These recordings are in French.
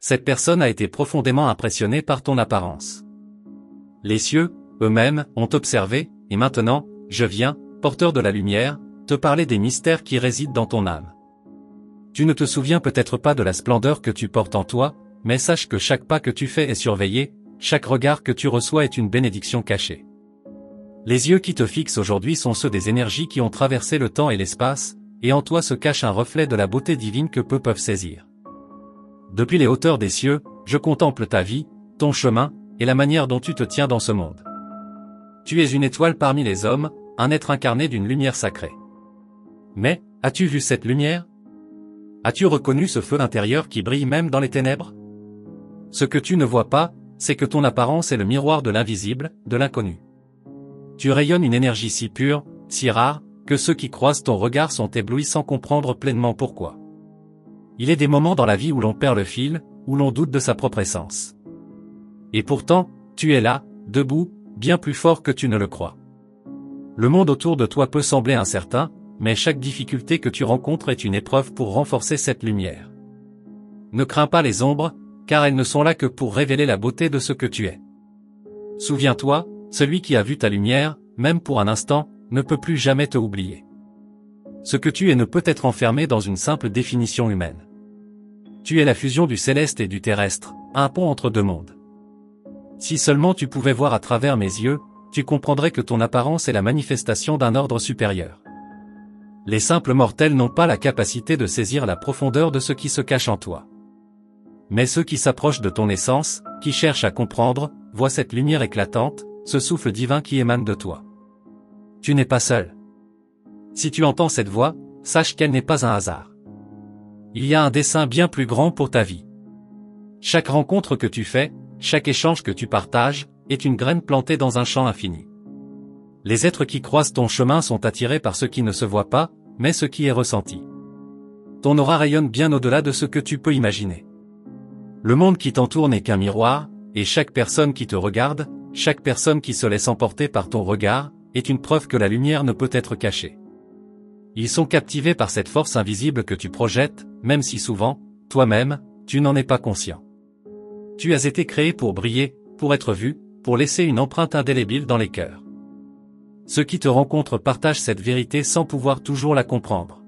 cette personne a été profondément impressionnée par ton apparence. Les cieux, eux-mêmes, ont observé, et maintenant, je viens, porteur de la lumière, te parler des mystères qui résident dans ton âme. Tu ne te souviens peut-être pas de la splendeur que tu portes en toi, mais sache que chaque pas que tu fais est surveillé, chaque regard que tu reçois est une bénédiction cachée. Les yeux qui te fixent aujourd'hui sont ceux des énergies qui ont traversé le temps et l'espace, et en toi se cache un reflet de la beauté divine que peu peuvent saisir. Depuis les hauteurs des cieux, je contemple ta vie, ton chemin, et la manière dont tu te tiens dans ce monde. Tu es une étoile parmi les hommes, un être incarné d'une lumière sacrée. Mais, as-tu vu cette lumière? As-tu reconnu ce feu intérieur qui brille même dans les ténèbres? Ce que tu ne vois pas, c'est que ton apparence est le miroir de l'invisible, de l'inconnu. Tu rayonnes une énergie si pure, si rare, que ceux qui croisent ton regard sont éblouis sans comprendre pleinement pourquoi. Il est des moments dans la vie où l'on perd le fil, où l'on doute de sa propre essence. Et pourtant, tu es là, debout, bien plus fort que tu ne le crois. Le monde autour de toi peut sembler incertain, mais chaque difficulté que tu rencontres est une épreuve pour renforcer cette lumière. Ne crains pas les ombres, car elles ne sont là que pour révéler la beauté de ce que tu es. Souviens-toi, celui qui a vu ta lumière, même pour un instant, ne peut plus jamais te oublier. Ce que tu es ne peut être enfermé dans une simple définition humaine. Tu es la fusion du céleste et du terrestre, un pont entre deux mondes. Si seulement tu pouvais voir à travers mes yeux, tu comprendrais que ton apparence est la manifestation d'un ordre supérieur. Les simples mortels n'ont pas la capacité de saisir la profondeur de ce qui se cache en toi. Mais ceux qui s'approchent de ton essence, qui cherchent à comprendre, voient cette lumière éclatante, ce souffle divin qui émane de toi. Tu n'es pas seul. Si tu entends cette voix, sache qu'elle n'est pas un hasard. Il y a un dessein bien plus grand pour ta vie. Chaque rencontre que tu fais, chaque échange que tu partages, est une graine plantée dans un champ infini. Les êtres qui croisent ton chemin sont attirés par ce qui ne se voit pas, mais ce qui est ressenti. Ton aura rayonne bien au-delà de ce que tu peux imaginer. Le monde qui t'entoure n'est qu'un miroir, et chaque personne qui te regarde, chaque personne qui se laisse emporter par ton regard, est une preuve que la lumière ne peut être cachée. Ils sont captivés par cette force invisible que tu projettes, même si souvent, toi-même, tu n'en es pas conscient. Tu as été créé pour briller, pour être vu, pour laisser une empreinte indélébile dans les cœurs. Ceux qui te rencontrent partagent cette vérité sans pouvoir toujours la comprendre.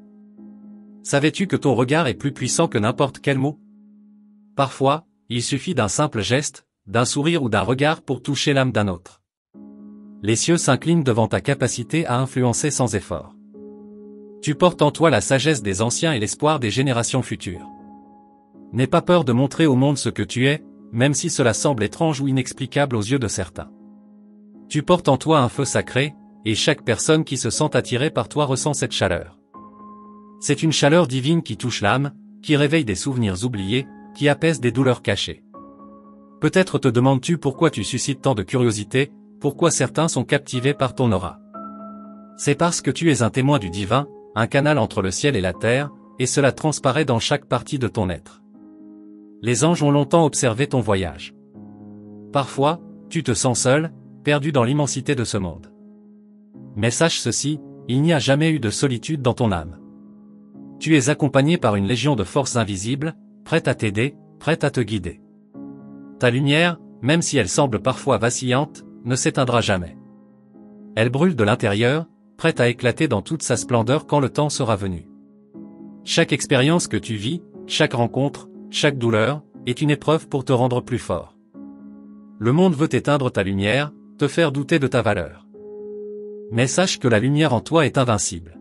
Savais-tu que ton regard est plus puissant que n'importe quel mot? Parfois, il suffit d'un simple geste, d'un sourire ou d'un regard pour toucher l'âme d'un autre. Les cieux s'inclinent devant ta capacité à influencer sans effort. Tu portes en toi la sagesse des anciens et l'espoir des générations futures. N'aie pas peur de montrer au monde ce que tu es, même si cela semble étrange ou inexplicable aux yeux de certains. Tu portes en toi un feu sacré, et chaque personne qui se sent attirée par toi ressent cette chaleur. C'est une chaleur divine qui touche l'âme, qui réveille des souvenirs oubliés, qui apaise des douleurs cachées. Peut-être te demandes-tu pourquoi tu suscites tant de curiosité, pourquoi certains sont captivés par ton aura. C'est parce que tu es un témoin du divin, un canal entre le ciel et la terre, et cela transparaît dans chaque partie de ton être. Les anges ont longtemps observé ton voyage. Parfois, tu te sens seul, perdu dans l'immensité de ce monde. Mais sache ceci, il n'y a jamais eu de solitude dans ton âme. Tu es accompagné par une légion de forces invisibles, prête à t'aider, prête à te guider. Ta lumière, même si elle semble parfois vacillante, ne s'éteindra jamais. Elle brûle de l'intérieur, prête à éclater dans toute sa splendeur quand le temps sera venu. Chaque expérience que tu vis, chaque rencontre, chaque douleur, est une épreuve pour te rendre plus fort. Le monde veut éteindre ta lumière, te faire douter de ta valeur. Mais sache que la lumière en toi est invincible.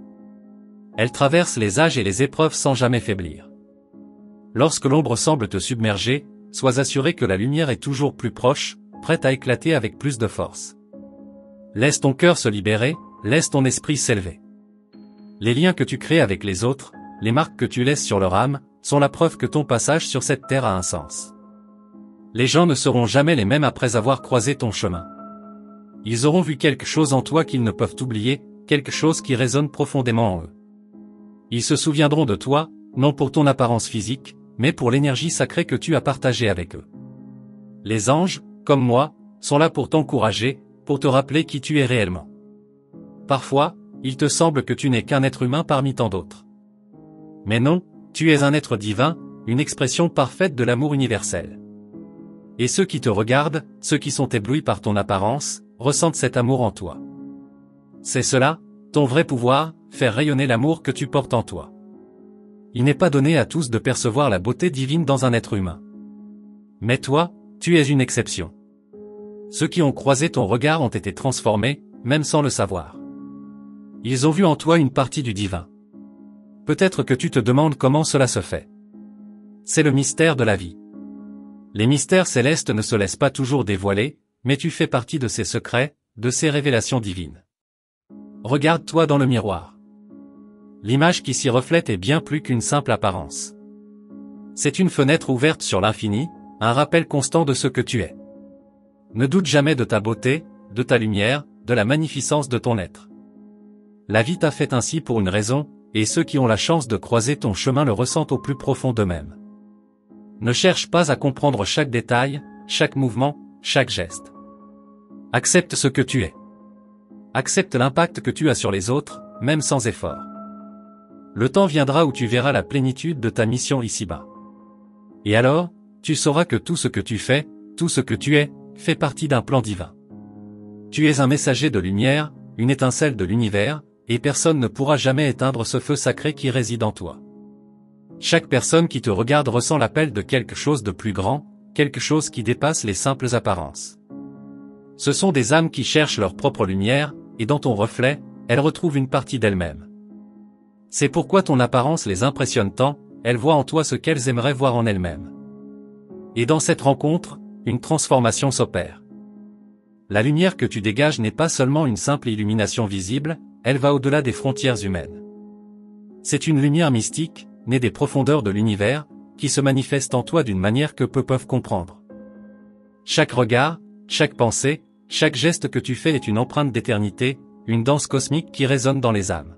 Elle traverse les âges et les épreuves sans jamais faiblir. Lorsque l'ombre semble te submerger, sois assuré que la lumière est toujours plus proche, prête à éclater avec plus de force. Laisse ton cœur se libérer, laisse ton esprit s'élever. Les liens que tu crées avec les autres, les marques que tu laisses sur leur âme, sont la preuve que ton passage sur cette terre a un sens. Les gens ne seront jamais les mêmes après avoir croisé ton chemin. Ils auront vu quelque chose en toi qu'ils ne peuvent oublier, quelque chose qui résonne profondément en eux. Ils se souviendront de toi, non pour ton apparence physique, mais pour l'énergie sacrée que tu as partagée avec eux. Les anges, comme moi, sont là pour t'encourager, pour te rappeler qui tu es réellement. Parfois, il te semble que tu n'es qu'un être humain parmi tant d'autres. Mais non, tu es un être divin, une expression parfaite de l'amour universel. Et ceux qui te regardent, ceux qui sont éblouis par ton apparence, ressentent cet amour en toi. C'est cela, ton vrai pouvoir, faire rayonner l'amour que tu portes en toi. Il n'est pas donné à tous de percevoir la beauté divine dans un être humain. Mais toi, tu es une exception. Ceux qui ont croisé ton regard ont été transformés, même sans le savoir. Ils ont vu en toi une partie du divin. Peut-être que tu te demandes comment cela se fait. C'est le mystère de la vie. Les mystères célestes ne se laissent pas toujours dévoiler, mais tu fais partie de ces secrets, de ces révélations divines. Regarde-toi dans le miroir. L'image qui s'y reflète est bien plus qu'une simple apparence. C'est une fenêtre ouverte sur l'infini, un rappel constant de ce que tu es. Ne doute jamais de ta beauté, de ta lumière, de la magnificence de ton être. La vie t'a fait ainsi pour une raison, et ceux qui ont la chance de croiser ton chemin le ressentent au plus profond d'eux-mêmes. Ne cherche pas à comprendre chaque détail, chaque mouvement, chaque geste. Accepte ce que tu es. Accepte l'impact que tu as sur les autres, même sans effort. Le temps viendra où tu verras la plénitude de ta mission ici-bas. Et alors, tu sauras que tout ce que tu fais, tout ce que tu es, fait partie d'un plan divin. Tu es un messager de lumière, une étincelle de l'univers, et personne ne pourra jamais éteindre ce feu sacré qui réside en toi. Chaque personne qui te regarde ressent l'appel de quelque chose de plus grand, quelque chose qui dépasse les simples apparences. Ce sont des âmes qui cherchent leur propre lumière, et dans ton reflet, elles retrouvent une partie d'elles-mêmes. C'est pourquoi ton apparence les impressionne tant, elles voient en toi ce qu'elles aimeraient voir en elles-mêmes. Et dans cette rencontre, une transformation s'opère. La lumière que tu dégages n'est pas seulement une simple illumination visible, elle va au-delà des frontières humaines. C'est une lumière mystique, née des profondeurs de l'univers, qui se manifeste en toi d'une manière que peu peuvent comprendre. Chaque regard, chaque pensée, chaque geste que tu fais est une empreinte d'éternité, une danse cosmique qui résonne dans les âmes.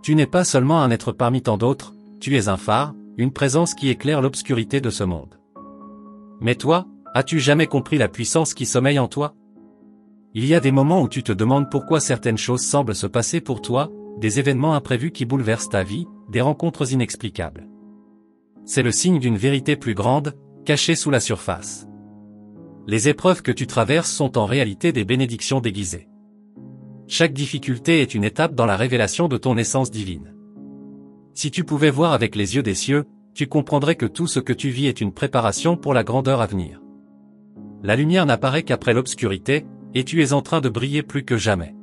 Tu n'es pas seulement un être parmi tant d'autres, tu es un phare, une présence qui éclaire l'obscurité de ce monde. Mais toi, as-tu jamais compris la puissance qui sommeille en toi? Il y a des moments où tu te demandes pourquoi certaines choses semblent se passer pour toi, des événements imprévus qui bouleversent ta vie, des rencontres inexplicables. C'est le signe d'une vérité plus grande, cachée sous la surface. Les épreuves que tu traverses sont en réalité des bénédictions déguisées. Chaque difficulté est une étape dans la révélation de ton essence divine. Si tu pouvais voir avec les yeux des cieux, tu comprendrais que tout ce que tu vis est une préparation pour la grandeur à venir. La lumière n'apparaît qu'après l'obscurité, et tu es en train de briller plus que jamais.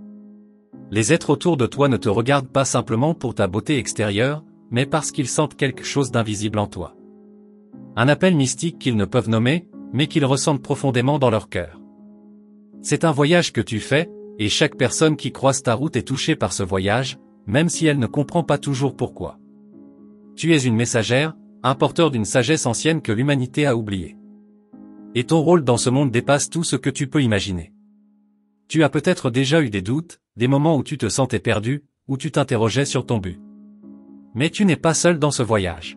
Les êtres autour de toi ne te regardent pas simplement pour ta beauté extérieure, mais parce qu'ils sentent quelque chose d'invisible en toi. Un appel mystique qu'ils ne peuvent nommer, mais qu'ils ressentent profondément dans leur cœur. C'est un voyage que tu fais, et chaque personne qui croise ta route est touchée par ce voyage, même si elle ne comprend pas toujours pourquoi. Tu es une messagère, un porteur d'une sagesse ancienne que l'humanité a oubliée. Et ton rôle dans ce monde dépasse tout ce que tu peux imaginer. Tu as peut-être déjà eu des doutes, des moments où tu te sentais perdu, où tu t'interrogeais sur ton but. Mais tu n'es pas seul dans ce voyage.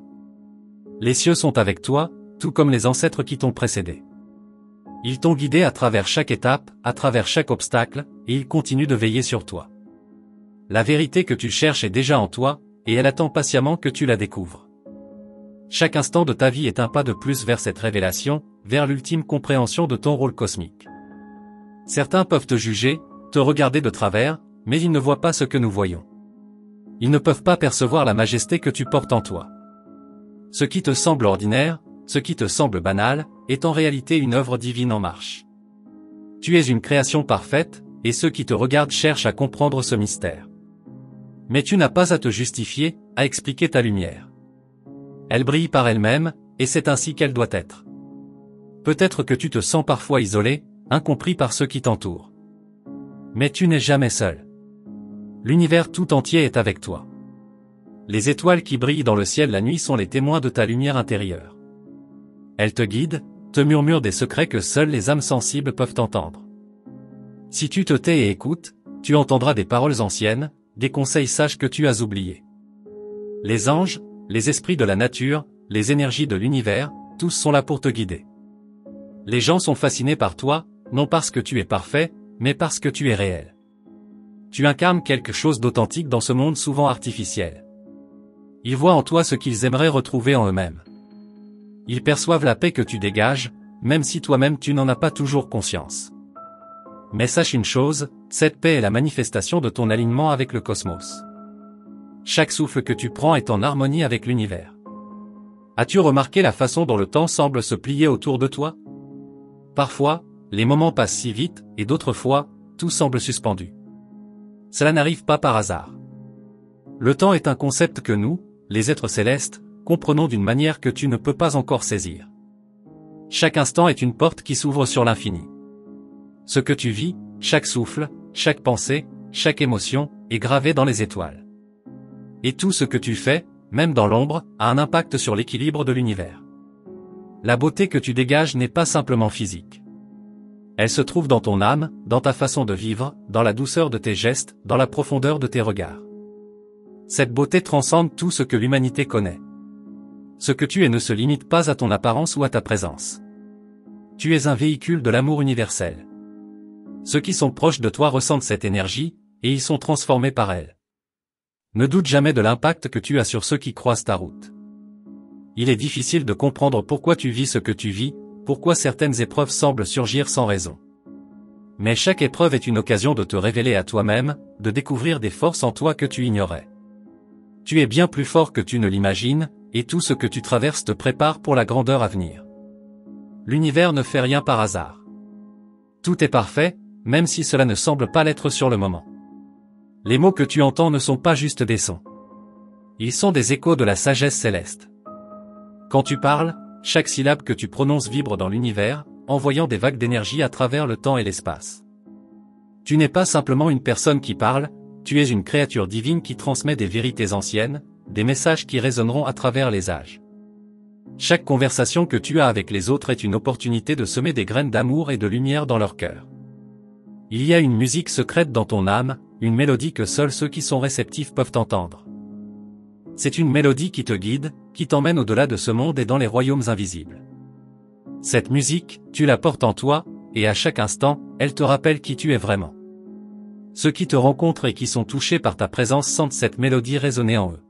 Les cieux sont avec toi, tout comme les ancêtres qui t'ont précédé. Ils t'ont guidé à travers chaque étape, à travers chaque obstacle, et ils continuent de veiller sur toi. La vérité que tu cherches est déjà en toi, et elle attend patiemment que tu la découvres. Chaque instant de ta vie est un pas de plus vers cette révélation, vers l'ultime compréhension de ton rôle cosmique. Certains peuvent te juger, te regarder de travers, mais ils ne voient pas ce que nous voyons. Ils ne peuvent pas percevoir la majesté que tu portes en toi. Ce qui te semble ordinaire, ce qui te semble banal, est en réalité une œuvre divine en marche. Tu es une création parfaite, et ceux qui te regardent cherchent à comprendre ce mystère. Mais tu n'as pas à te justifier, à expliquer ta lumière. Elle brille par elle-même, et c'est ainsi qu'elle doit être. Peut-être que tu te sens parfois isolé, incompris par ceux qui t'entourent. Mais tu n'es jamais seul. L'univers tout entier est avec toi. Les étoiles qui brillent dans le ciel la nuit sont les témoins de ta lumière intérieure. Elles te guident, te murmurent des secrets que seules les âmes sensibles peuvent entendre. Si tu te tais et écoutes, tu entendras des paroles anciennes, des conseils sages que tu as oubliés. Les anges, les esprits de la nature, les énergies de l'univers, tous sont là pour te guider. Les gens sont fascinés par toi, non parce que tu es parfait, mais parce que tu es réel. Tu incarnes quelque chose d'authentique dans ce monde souvent artificiel. Ils voient en toi ce qu'ils aimeraient retrouver en eux-mêmes. Ils perçoivent la paix que tu dégages, même si toi-même tu n'en as pas toujours conscience. Mais sache une chose, cette paix est la manifestation de ton alignement avec le cosmos. Chaque souffle que tu prends est en harmonie avec l'univers. As-tu remarqué la façon dont le temps semble se plier autour de toi? Parfois, les moments passent si vite, et d'autres fois, tout semble suspendu. Cela n'arrive pas par hasard. Le temps est un concept que nous, les êtres célestes, comprenons d'une manière que tu ne peux pas encore saisir. Chaque instant est une porte qui s'ouvre sur l'infini. Ce que tu vis, chaque souffle, chaque pensée, chaque émotion, est gravé dans les étoiles. Et tout ce que tu fais, même dans l'ombre, a un impact sur l'équilibre de l'univers. La beauté que tu dégages n'est pas simplement physique. Elle se trouve dans ton âme, dans ta façon de vivre, dans la douceur de tes gestes, dans la profondeur de tes regards. Cette beauté transcende tout ce que l'humanité connaît. Ce que tu es ne se limite pas à ton apparence ou à ta présence. Tu es un véhicule de l'amour universel. Ceux qui sont proches de toi ressentent cette énergie, et ils sont transformés par elle. Ne doute jamais de l'impact que tu as sur ceux qui croisent ta route. Il est difficile de comprendre pourquoi tu vis ce que tu vis, pourquoi certaines épreuves semblent surgir sans raison. Mais chaque épreuve est une occasion de te révéler à toi-même, de découvrir des forces en toi que tu ignorais. Tu es bien plus fort que tu ne l'imagines, et tout ce que tu traverses te prépare pour la grandeur à venir. L'univers ne fait rien par hasard. Tout est parfait, même si cela ne semble pas l'être sur le moment. Les mots que tu entends ne sont pas juste des sons. Ils sont des échos de la sagesse céleste. Quand tu parles, chaque syllabe que tu prononces vibre dans l'univers, envoyant des vagues d'énergie à travers le temps et l'espace. Tu n'es pas simplement une personne qui parle, tu es une créature divine qui transmet des vérités anciennes, des messages qui résonneront à travers les âges. Chaque conversation que tu as avec les autres est une opportunité de semer des graines d'amour et de lumière dans leur cœur. Il y a une musique secrète dans ton âme, une mélodie que seuls ceux qui sont réceptifs peuvent entendre. C'est une mélodie qui te guide, qui t'emmène au-delà de ce monde et dans les royaumes invisibles. Cette musique, tu la portes en toi, et à chaque instant, elle te rappelle qui tu es vraiment. Ceux qui te rencontrent et qui sont touchés par ta présence sentent cette mélodie résonner en eux.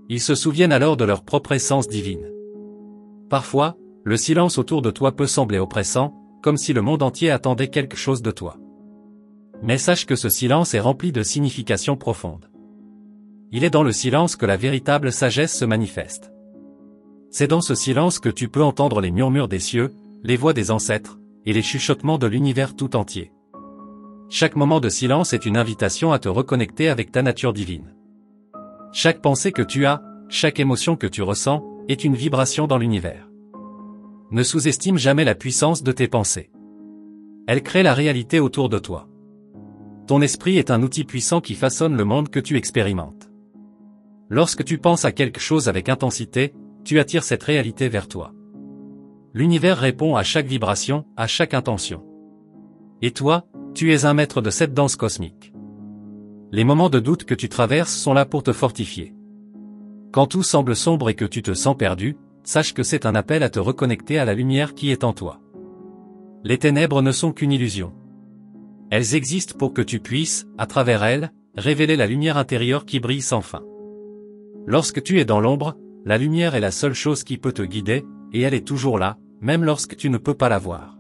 Ils se souviennent alors de leur propre essence divine. Parfois, le silence autour de toi peut sembler oppressant, comme si le monde entier attendait quelque chose de toi. Mais sache que ce silence est rempli de significations profondes. Il est dans le silence que la véritable sagesse se manifeste. C'est dans ce silence que tu peux entendre les murmures des cieux, les voix des ancêtres, et les chuchotements de l'univers tout entier. Chaque moment de silence est une invitation à te reconnecter avec ta nature divine. Chaque pensée que tu as, chaque émotion que tu ressens, est une vibration dans l'univers. Ne sous-estime jamais la puissance de tes pensées. Elles créent la réalité autour de toi. Ton esprit est un outil puissant qui façonne le monde que tu expérimentes. Lorsque tu penses à quelque chose avec intensité, tu attires cette réalité vers toi. L'univers répond à chaque vibration, à chaque intention. Et toi, tu es un maître de cette danse cosmique. Les moments de doute que tu traverses sont là pour te fortifier. Quand tout semble sombre et que tu te sens perdu, sache que c'est un appel à te reconnecter à la lumière qui est en toi. Les ténèbres ne sont qu'une illusion. Elles existent pour que tu puisses, à travers elles, révéler la lumière intérieure qui brille sans fin. Lorsque tu es dans l'ombre, la lumière est la seule chose qui peut te guider, et elle est toujours là, même lorsque tu ne peux pas la voir.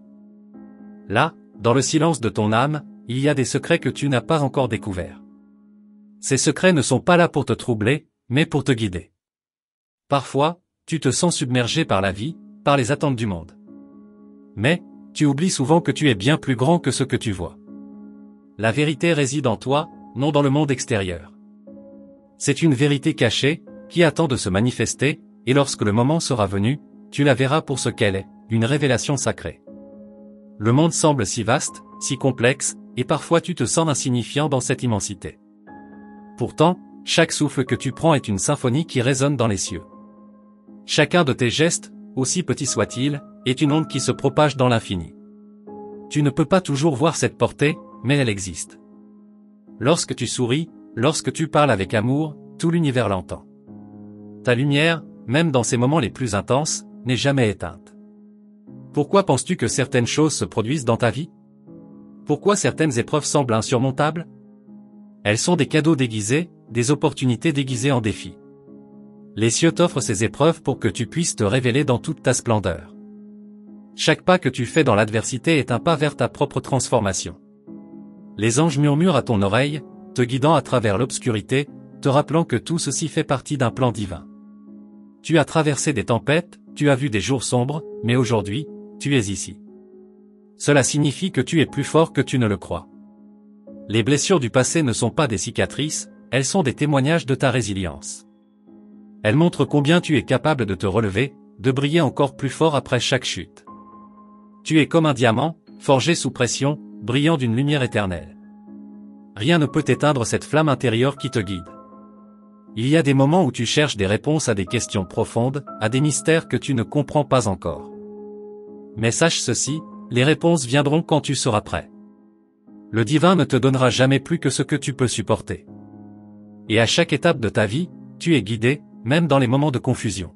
Là, dans le silence de ton âme, il y a des secrets que tu n'as pas encore découverts. Ces secrets ne sont pas là pour te troubler, mais pour te guider. Parfois, tu te sens submergé par la vie, par les attentes du monde. Mais, tu oublies souvent que tu es bien plus grand que ce que tu vois. La vérité réside en toi, non dans le monde extérieur. C'est une vérité cachée, qui attend de se manifester, et lorsque le moment sera venu, tu la verras pour ce qu'elle est, une révélation sacrée. Le monde semble si vaste, si complexe, et parfois tu te sens insignifiant dans cette immensité. Pourtant, chaque souffle que tu prends est une symphonie qui résonne dans les cieux. Chacun de tes gestes, aussi petit soit-il, est une onde qui se propage dans l'infini. Tu ne peux pas toujours voir cette portée, mais elle existe. Lorsque tu souris, lorsque tu parles avec amour, tout l'univers l'entend. Ta lumière, même dans ces moments les plus intenses, n'est jamais éteinte. Pourquoi penses-tu que certaines choses se produisent dans ta vie? Pourquoi certaines épreuves semblent insurmontables? Elles sont des cadeaux déguisés, des opportunités déguisées en défis. Les cieux t'offrent ces épreuves pour que tu puisses te révéler dans toute ta splendeur. Chaque pas que tu fais dans l'adversité est un pas vers ta propre transformation. Les anges murmurent à ton oreille, te guidant à travers l'obscurité, te rappelant que tout ceci fait partie d'un plan divin. Tu as traversé des tempêtes, tu as vu des jours sombres, mais aujourd'hui, tu es ici. Cela signifie que tu es plus fort que tu ne le crois. Les blessures du passé ne sont pas des cicatrices, elles sont des témoignages de ta résilience. Elles montrent combien tu es capable de te relever, de briller encore plus fort après chaque chute. Tu es comme un diamant, forgé sous pression, brillant d'une lumière éternelle. Rien ne peut éteindre cette flamme intérieure qui te guide. Il y a des moments où tu cherches des réponses à des questions profondes, à des mystères que tu ne comprends pas encore. Mais sache ceci, les réponses viendront quand tu seras prêt. Le divin ne te donnera jamais plus que ce que tu peux supporter. Et à chaque étape de ta vie, tu es guidé, même dans les moments de confusion.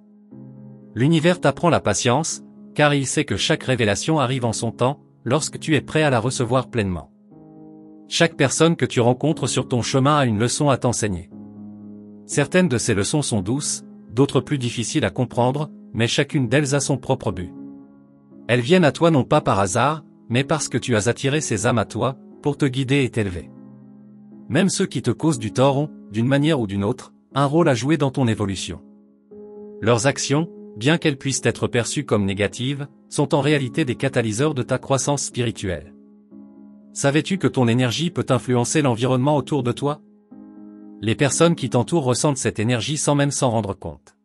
L'univers t'apprend la patience, car il sait que chaque révélation arrive en son temps, lorsque tu es prêt à la recevoir pleinement. Chaque personne que tu rencontres sur ton chemin a une leçon à t'enseigner. Certaines de ces leçons sont douces, d'autres plus difficiles à comprendre, mais chacune d'elles a son propre but. Elles viennent à toi non pas par hasard, mais parce que tu as attiré ces âmes à toi, pour te guider et t'élever. Même ceux qui te causent du tort ont, d'une manière ou d'une autre, un rôle à jouer dans ton évolution. Leurs actions, bien qu'elles puissent être perçues comme négatives, sont en réalité des catalyseurs de ta croissance spirituelle. Savais-tu que ton énergie peut influencer l'environnement autour de toi? Les personnes qui t'entourent ressentent cette énergie sans même s'en rendre compte.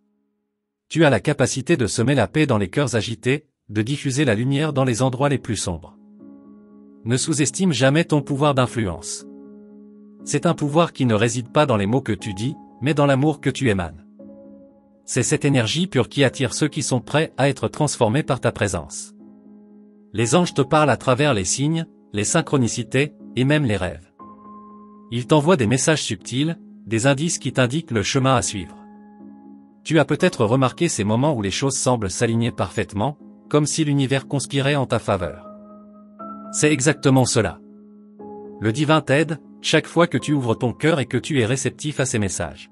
Tu as la capacité de semer la paix dans les cœurs agités, de diffuser la lumière dans les endroits les plus sombres. Ne sous-estime jamais ton pouvoir d'influence. C'est un pouvoir qui ne réside pas dans les mots que tu dis, mais dans l'amour que tu émanes. C'est cette énergie pure qui attire ceux qui sont prêts à être transformés par ta présence. Les anges te parlent à travers les signes, les synchronicités, et même les rêves. Ils t'envoient des messages subtils, des indices qui t'indiquent le chemin à suivre. Tu as peut-être remarqué ces moments où les choses semblent s'aligner parfaitement, comme si l'univers conspirait en ta faveur. C'est exactement cela. Le divin t'aide, chaque fois que tu ouvres ton cœur et que tu es réceptif à ses messages.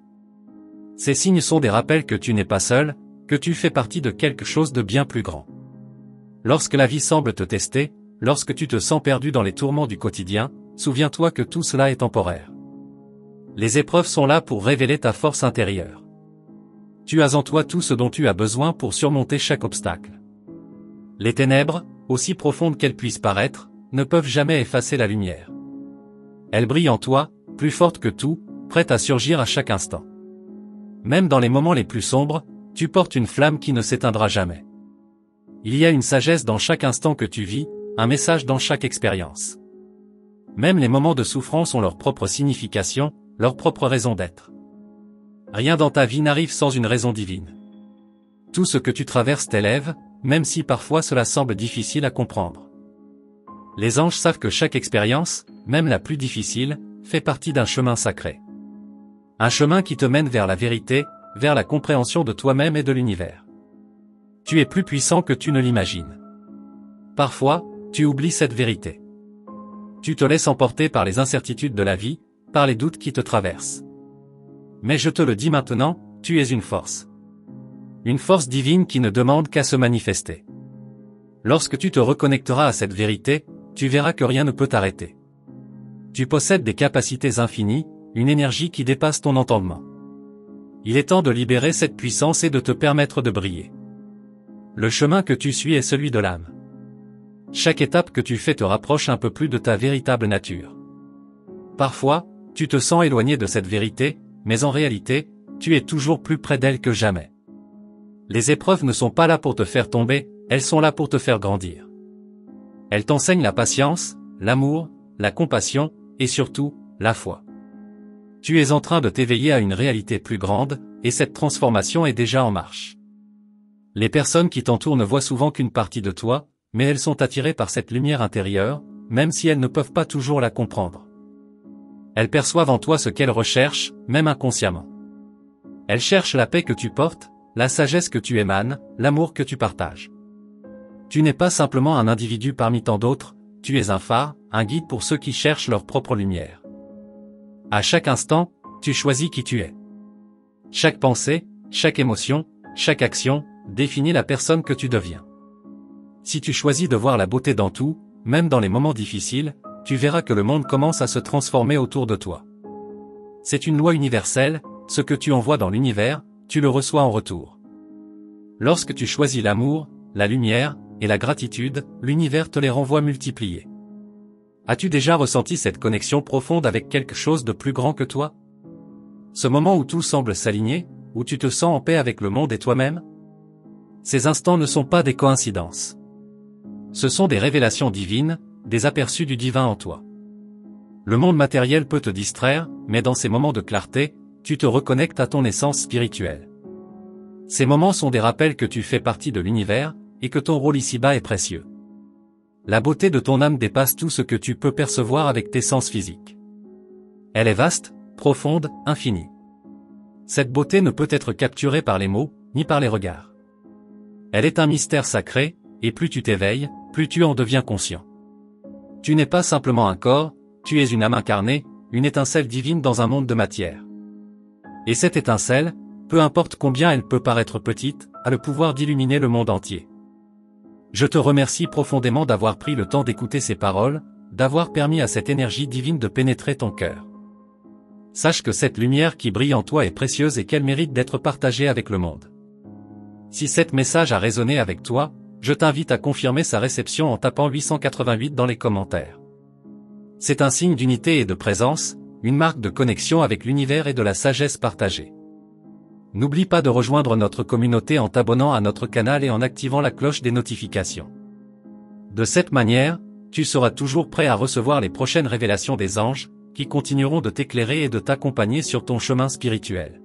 Ces signes sont des rappels que tu n'es pas seul, que tu fais partie de quelque chose de bien plus grand. Lorsque la vie semble te tester, lorsque tu te sens perdu dans les tourments du quotidien, souviens-toi que tout cela est temporaire. Les épreuves sont là pour révéler ta force intérieure. Tu as en toi tout ce dont tu as besoin pour surmonter chaque obstacle. Les ténèbres, aussi profondes qu'elles puissent paraître, ne peuvent jamais effacer la lumière. Elles brillent en toi, plus fortes que tout, prêtes à surgir à chaque instant. Même dans les moments les plus sombres, tu portes une flamme qui ne s'éteindra jamais. Il y a une sagesse dans chaque instant que tu vis, un message dans chaque expérience. Même les moments de souffrance ont leur propre signification, leur propre raison d'être. Rien dans ta vie n'arrive sans une raison divine. Tout ce que tu traverses t'élève, même si parfois cela semble difficile à comprendre. Les anges savent que chaque expérience, même la plus difficile, fait partie d'un chemin sacré. Un chemin qui te mène vers la vérité, vers la compréhension de toi-même et de l'univers. Tu es plus puissant que tu ne l'imagines. Parfois, tu oublies cette vérité. Tu te laisses emporter par les incertitudes de la vie, par les doutes qui te traversent. Mais je te le dis maintenant, tu es une force. Une force divine qui ne demande qu'à se manifester. Lorsque tu te reconnecteras à cette vérité, tu verras que rien ne peut t'arrêter. Tu possèdes des capacités infinies, une énergie qui dépasse ton entendement. Il est temps de libérer cette puissance et de te permettre de briller. Le chemin que tu suis est celui de l'âme. Chaque étape que tu fais te rapproche un peu plus de ta véritable nature. Parfois, tu te sens éloigné de cette vérité, mais en réalité, tu es toujours plus près d'elle que jamais. Les épreuves ne sont pas là pour te faire tomber, elles sont là pour te faire grandir. Elles t'enseignent la patience, l'amour, la compassion, et surtout, la foi. Tu es en train de t'éveiller à une réalité plus grande, et cette transformation est déjà en marche. Les personnes qui t'entourent ne voient souvent qu'une partie de toi, mais elles sont attirées par cette lumière intérieure, même si elles ne peuvent pas toujours la comprendre. Elles perçoivent en toi ce qu'elles recherchent, même inconsciemment. Elles cherchent la paix que tu portes, la sagesse que tu émanes, l'amour que tu partages. Tu n'es pas simplement un individu parmi tant d'autres, tu es un phare, un guide pour ceux qui cherchent leur propre lumière. À chaque instant, tu choisis qui tu es. Chaque pensée, chaque émotion, chaque action, définit la personne que tu deviens. Si tu choisis de voir la beauté dans tout, même dans les moments difficiles, tu verras que le monde commence à se transformer autour de toi. C'est une loi universelle, ce que tu envoies dans l'univers, tu le reçois en retour. Lorsque tu choisis l'amour, la lumière, et la gratitude, l'univers te les renvoie multipliés. As-tu déjà ressenti cette connexion profonde avec quelque chose de plus grand que toi? Ce moment où tout semble s'aligner, où tu te sens en paix avec le monde et toi-même? Ces instants ne sont pas des coïncidences. Ce sont des révélations divines, des aperçus du divin en toi. Le monde matériel peut te distraire, mais dans ces moments de clarté, tu te reconnectes à ton essence spirituelle. Ces moments sont des rappels que tu fais partie de l'univers, et que ton rôle ici-bas est précieux. La beauté de ton âme dépasse tout ce que tu peux percevoir avec tes sens physiques. Elle est vaste, profonde, infinie. Cette beauté ne peut être capturée par les mots, ni par les regards. Elle est un mystère sacré, et plus tu t'éveilles, plus tu en deviens conscient. Tu n'es pas simplement un corps, tu es une âme incarnée, une étincelle divine dans un monde de matière. Et cette étincelle, peu importe combien elle peut paraître petite, a le pouvoir d'illuminer le monde entier. Je te remercie profondément d'avoir pris le temps d'écouter ces paroles, d'avoir permis à cette énergie divine de pénétrer ton cœur. Sache que cette lumière qui brille en toi est précieuse et qu'elle mérite d'être partagée avec le monde. Si cet message a résonné avec toi, je t'invite à confirmer sa réception en tapant 888 dans les commentaires. C'est un signe d'unité et de présence, une marque de connexion avec l'univers et de la sagesse partagée. N'oublie pas de rejoindre notre communauté en t'abonnant à notre canal et en activant la cloche des notifications. De cette manière, tu seras toujours prêt à recevoir les prochaines révélations des anges, qui continueront de t'éclairer et de t'accompagner sur ton chemin spirituel.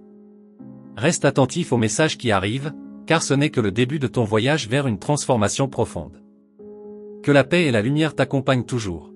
Reste attentif aux messages qui arrivent, car ce n'est que le début de ton voyage vers une transformation profonde. Que la paix et la lumière t'accompagnent toujours.